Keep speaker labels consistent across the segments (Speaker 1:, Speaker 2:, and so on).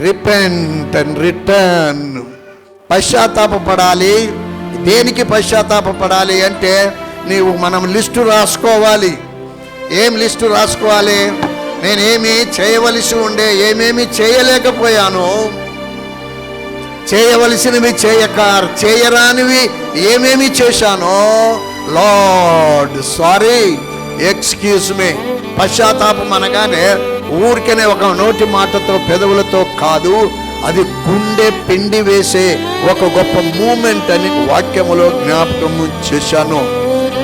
Speaker 1: Repent and return. పశ్చాత్తాపపడాలి. దేనికి పశ్చాత్తాపపడాలి అంటే మనం లిస్టు రాసుకోవాలి. ఏం లిస్టు రాసుకోవాలి? నేనేమి చేయవలసి ఉండే, ఏమేమి చేయలేకపోయాను, చేయవలసినవి చేయరానివి ఏమేమి చేశానో, లార్డ్ సారీ, ఎక్స్క్యూజ్ మీ. పశ్చాత్తాపం అనగానే ఊరికనే ఒక నోటి మాటతో పెదవులతో కాదు, అది గుండె పిండి వేసే ఒక గొప్ప మూమెంట్ అని వాక్యములో జ్ఞాపకం చేశాను.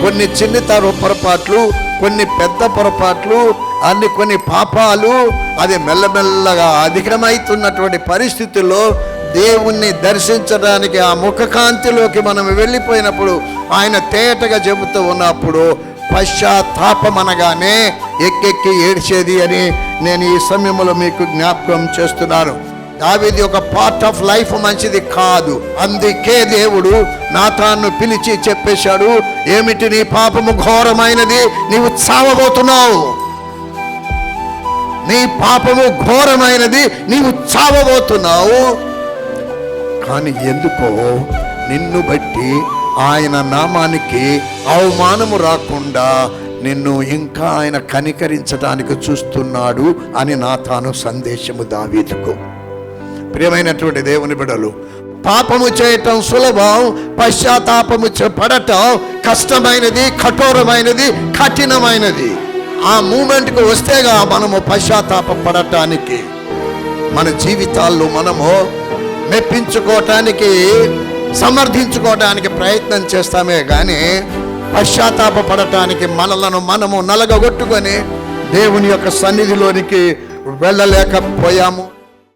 Speaker 1: కొన్ని చిన్నతర పొరపాట్లు, కొన్ని పెద్ద పొరపాట్లు, కొన్ని పాపాలు, అది మెల్లమెల్లగా అధికమవుతున్నటువంటి పరిస్థితుల్లో దేవుణ్ణి దర్శించడానికి ఆ ముఖకాంతిలోకి మనం వెళ్ళిపోయినప్పుడు, ఆయన తేటగా చెబుతూ ఉన్నప్పుడు పశ్చాత్తాపం అనగానే ఎక్కెక్కి ఏడ్చేది అని నేను ఈ సమయంలో మీకు జ్ఞాపకం చేస్తున్నాను. దావీదు ఒక పార్ట్ ఆఫ్ లైఫ్ మంచిది కాదు. అందుకే దేవుడు నాతాను పిలిచి చెప్పేశాడు, ఏమిటి నీ పాపము ఘోరమైనది, నీవు చావబోతున్నావు. నీ పాపము ఘోరమైనది, నీవు చావబోతున్నావు. కానీ ఎందుకో నిన్ను బట్టి ఆయన నామానికి అవమానము రాకుండా నిన్ను ఇంకా ఆయన కనికరించడానికి చూస్తున్నాడు అని నాతాను సందేశము దావీదుకు. ప్రియమైనటువంటి దేవుని బిడ్డలు, పాపము చేయటం సులభం, పశ్చాత్తాపము పడటం కష్టమైనది, కఠోరమైనది, కఠినమైనది. ఆ మూమెంట్కి వస్తేగా మనము పశ్చాత్తాప పడటానికి, మన జీవితాల్లో మనము మెప్పించుకోవటానికి, సమర్థించుకోవటానికి ప్రయత్నం చేస్తామే కానీ పశ్చాత్తాప పడటానికి మనలను మనము నలగగొట్టుకొని దేవుని యొక్క సన్నిధిలోనికి వెళ్ళలేకపోయాము.